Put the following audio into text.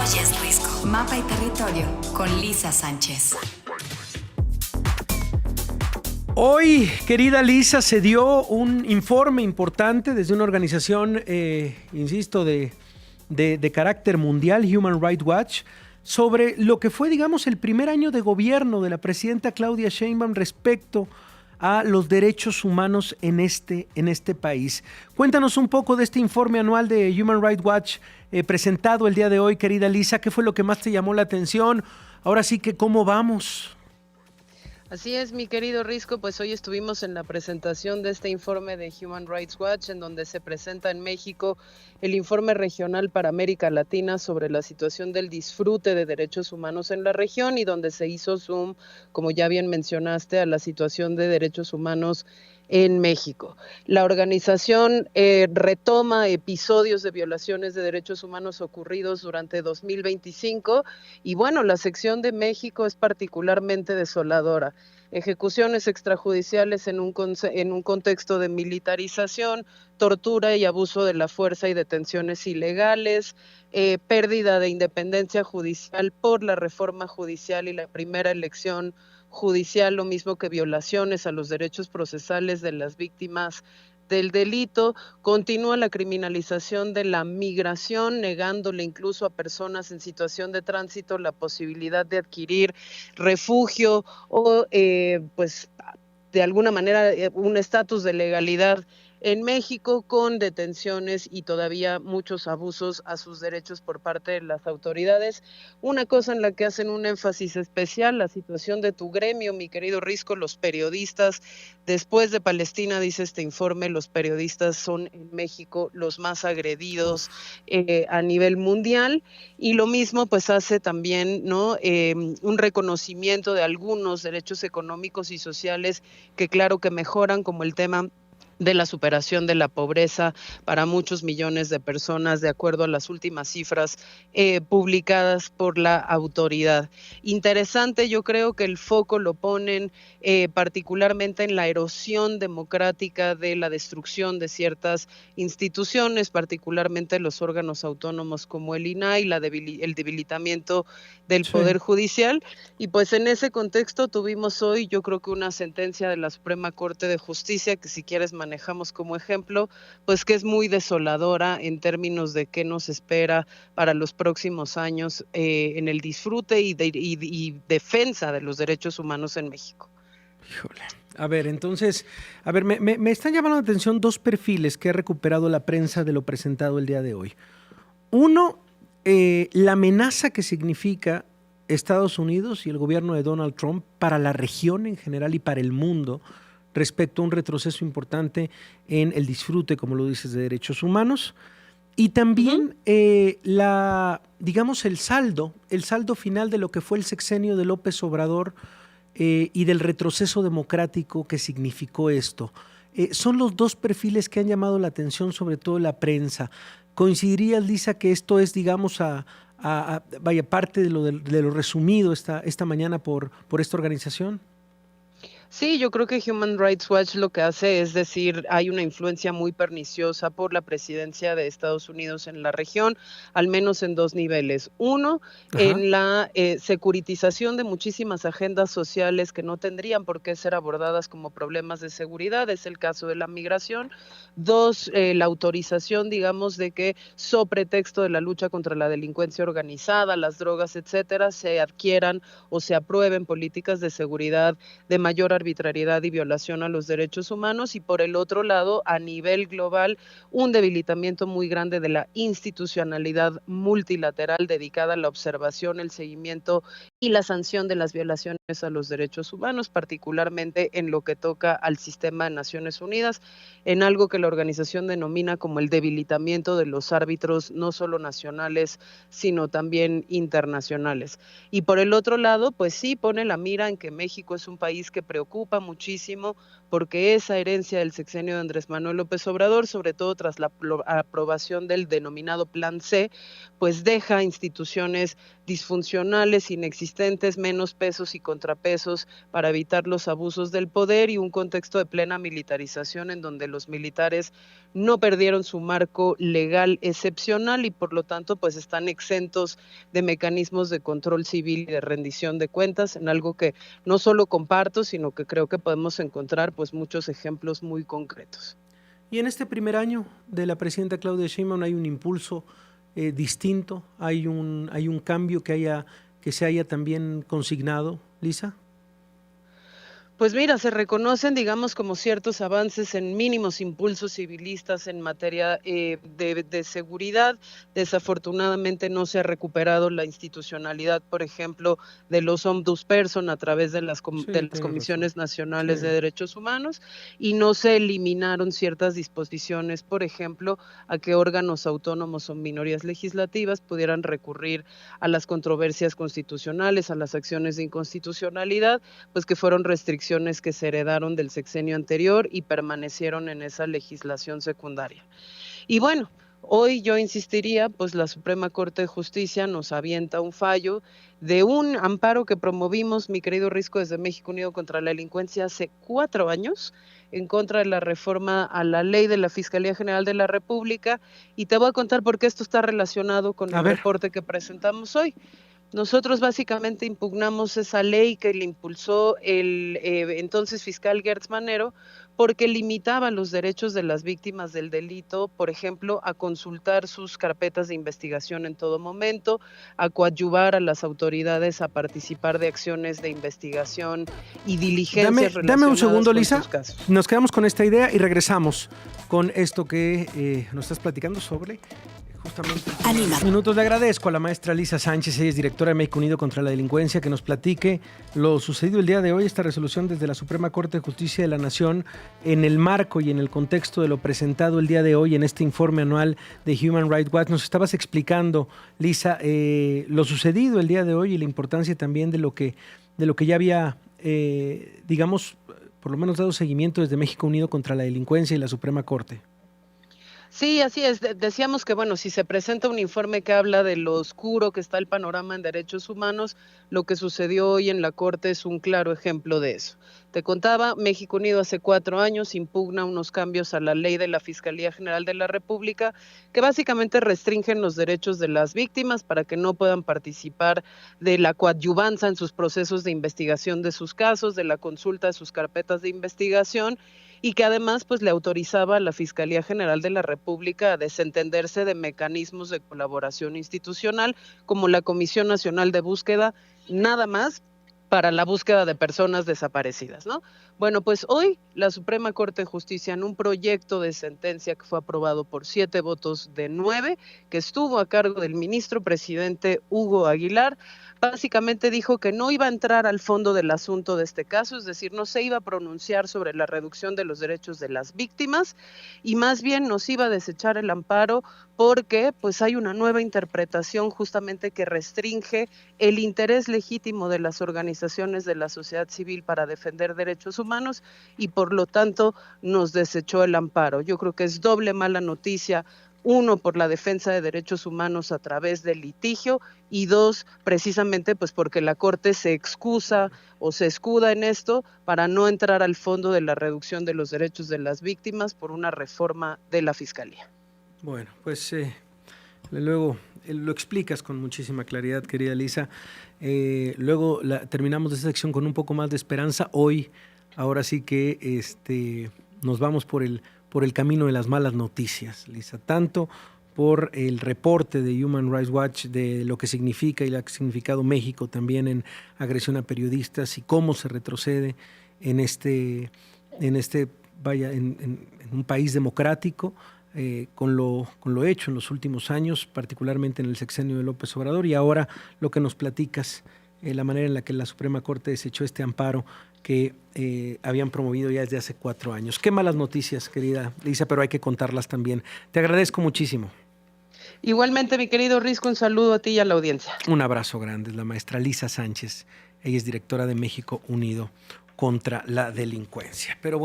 Oyes Risco. Mapa y territorio con Lisa Sánchez. Hoy, querida Lisa, se dio un informe importante desde una organización, insisto, de carácter mundial, Human Rights Watch, sobre lo que fue, digamos, el primer año de gobierno de la presidenta Claudia Sheinbaum respecto a los derechos humanos en este país. Cuéntanos un poco de este informe anual de Human Rights Watch presentado el día de hoy, querida Lisa. ¿Qué fue lo que más te llamó la atención? Ahora sí que, ¿cómo vamos? Así es, mi querido Risco, pues hoy estuvimos en la presentación de este informe de Human Rights Watch, en donde se presenta en México el informe regional para América Latina sobre la situación del disfrute de derechos humanos en la región y donde se hizo zoom, como ya bien mencionaste, a la situación de derechos humanos en México. La organización retoma episodios de violaciones de derechos humanos ocurridos durante 2025 y bueno, la sección de México es particularmente desoladora. Ejecuciones extrajudiciales en un contexto de militarización, tortura y abuso de la fuerza y detenciones ilegales, pérdida de independencia judicial por la reforma judicial y la primera elección judicial, lo mismo que violaciones a los derechos procesales de las víctimas del delito. Continúa la criminalización de la migración, negándole incluso a personas en situación de tránsito la posibilidad de adquirir refugio o pues de alguna manera un estatus de legalidad en México, con detenciones y todavía muchos abusos a sus derechos por parte de las autoridades. Una cosa en la que hacen un énfasis especial, la situación de tu gremio, mi querido Risco, los periodistas. Después de Palestina, dice este informe, los periodistas son en México los más agredidos a nivel mundial, y lo mismo pues hace también, ¿no? Un reconocimiento de algunos derechos económicos y sociales que claro que mejoran, como el tema de la superación de la pobreza para muchos millones de personas, de acuerdo a las últimas cifras publicadas por la autoridad. Interesante, yo creo que el foco lo ponen particularmente en la erosión democrática de la destrucción de ciertas instituciones, particularmente los órganos autónomos como el INAI, el debilitamiento del Poder Judicial, y pues en ese contexto tuvimos hoy, yo creo que una sentencia de la Suprema Corte de Justicia, que si quieres manejamos como ejemplo, pues que es muy desoladora en términos de qué nos espera para los próximos años en el disfrute y defensa de los derechos humanos en México. Híjole. A ver, entonces, me están llamando la atención dos perfiles que ha recuperado la prensa de lo presentado el día de hoy. Uno, la amenaza que significa Estados Unidos y el gobierno de Donald Trump para la región en general y para el mundo respecto a un retroceso importante en el disfrute, como lo dices, de derechos humanos. Y también digamos, el saldo final de lo que fue el sexenio de López Obrador y del retroceso democrático que significó esto. Son los dos perfiles que han llamado la atención, sobre todo la prensa. ¿Coincidirías, Lisa, que esto es, digamos, vaya parte de lo resumido esta mañana por esta organización? Sí, yo creo que Human Rights Watch lo que hace es decir, hay una influencia muy perniciosa por la presidencia de Estados Unidos en la región, al menos en dos niveles. Uno, en la securitización de muchísimas agendas sociales que no tendrían por qué ser abordadas como problemas de seguridad, es el caso de la migración. Dos, la autorización, digamos, de que so pretexto de la lucha contra la delincuencia organizada, las drogas, etcétera, se adquieran o se aprueben políticas de seguridad de mayor arbitrariedad y violación a los derechos humanos, y por el otro lado, a nivel global, un debilitamiento muy grande de la institucionalidad multilateral dedicada a la observación, el seguimiento y la sanción de las violaciones a los derechos humanos, particularmente en lo que toca al sistema de Naciones Unidas, en algo que la organización denomina como el debilitamiento de los árbitros, no solo nacionales, sino también internacionales. Y por el otro lado, pues sí pone la mira en que México es un país que preocupa preocupa muchísimo porque esa herencia del sexenio de Andrés Manuel López Obrador, sobre todo tras la aprobación del denominado Plan C, pues deja instituciones disfuncionales, inexistentes, menos pesos y contrapesos para evitar los abusos del poder y un contexto de plena militarización en donde los militares no perdieron su marco legal excepcional y por lo tanto pues están exentos de mecanismos de control civil y de rendición de cuentas, en algo que no solo comparto, sino que creo que podemos encontrar pues muchos ejemplos muy concretos. Y en este primer año de la presidenta Claudia Sheinbaum hay un impulso distinto, hay un cambio que se haya también consignado, Lisa. Pues mira, se reconocen, digamos, como ciertos avances en mínimos impulsos civilistas en materia de seguridad. Desafortunadamente no se ha recuperado la institucionalidad, por ejemplo, de los ombudsperson a través de las comisiones nacionales de derechos humanos y no se eliminaron ciertas disposiciones, por ejemplo, a que órganos autónomos o minorías legislativas pudieran recurrir a las controversias constitucionales, a las acciones de inconstitucionalidad, pues que fueron restricciones que se heredaron del sexenio anterior y permanecieron en esa legislación secundaria. Y bueno, hoy yo insistiría, pues la Suprema Corte de Justicia nos avienta un fallo de un amparo que promovimos, mi querido Risco, desde México Unido contra la Delincuencia hace 4 años, en contra de la reforma a la ley de la Fiscalía General de la República, y te voy a contar por qué esto está relacionado con el reporte que presentamos hoy. Nosotros básicamente impugnamos esa ley que le impulsó el entonces fiscal Gertz Manero porque limitaba los derechos de las víctimas del delito, por ejemplo, a consultar sus carpetas de investigación en todo momento, a coadyuvar a las autoridades a participar de acciones de investigación y diligencias relacionadas. Dame un segundo, Lisa. Sus casos. Nos quedamos con esta idea y regresamos con esto que nos estás platicando sobre justamente minutos. Le agradezco a la maestra Lisa Sánchez, ella es directora de México Unido contra la Delincuencia, que nos platique lo sucedido el día de hoy, esta resolución desde la Suprema Corte de Justicia de la Nación, en el marco y en el contexto de lo presentado el día de hoy en este informe anual de Human Rights Watch. Nos estabas explicando, Lisa, lo sucedido el día de hoy y la importancia también de lo que ya había, digamos, por lo menos dado seguimiento desde México Unido contra la Delincuencia y la Suprema Corte. Sí, así es. Decíamos que, bueno, si se presenta un informe que habla de lo oscuro que está el panorama en derechos humanos, lo que sucedió hoy en la Corte es un claro ejemplo de eso. Te contaba, México Unido hace 4 años impugna unos cambios a la ley de la Fiscalía General de la República que básicamente restringen los derechos de las víctimas para que no puedan participar de la coadyuvanza en sus procesos de investigación de sus casos, de la consulta de sus carpetas de investigación, y que además pues le autorizaba a la Fiscalía General de la República a desentenderse de mecanismos de colaboración institucional como la Comisión Nacional de Búsqueda, nada más para la búsqueda de personas desaparecidas, ¿no? Bueno, pues hoy la Suprema Corte de Justicia, en un proyecto de sentencia que fue aprobado por 7 votos de 9, que estuvo a cargo del ministro presidente Hugo Aguilar, básicamente dijo que no iba a entrar al fondo del asunto de este caso, es decir, no se iba a pronunciar sobre la reducción de los derechos de las víctimas y más bien nos iba a desechar el amparo porque pues hay una nueva interpretación justamente que restringe el interés legítimo de las organizaciones de la sociedad civil para defender derechos humanos y por lo tanto nos desechó el amparo. Yo creo que es doble mala noticia. 1, por la defensa de derechos humanos a través del litigio y 2, precisamente pues porque la Corte se excusa o se escuda en esto para no entrar al fondo de la reducción de los derechos de las víctimas por una reforma de la Fiscalía. Bueno, pues luego lo explicas con muchísima claridad, querida Lisa. Luego terminamos esta sección con un poco más de esperanza. Hoy, ahora sí que nos vamos por el camino de las malas noticias, Lisa, tanto por el reporte de Human Rights Watch de lo que significa y lo que ha significado México también en agresión a periodistas y cómo se retrocede en un país democrático, con lo hecho en los últimos años, particularmente en el sexenio de López Obrador, y ahora lo que nos platicas, la manera en la que la Suprema Corte desechó este amparo que habían promovido ya desde hace 4 años. Qué malas noticias, querida Lisa, pero hay que contarlas también. Te agradezco muchísimo. Igualmente, mi querido Risco, un saludo a ti y a la audiencia. Un abrazo grande, es la maestra Lisa Sánchez. Ella es directora de México Unido contra la delincuencia. Pero bueno,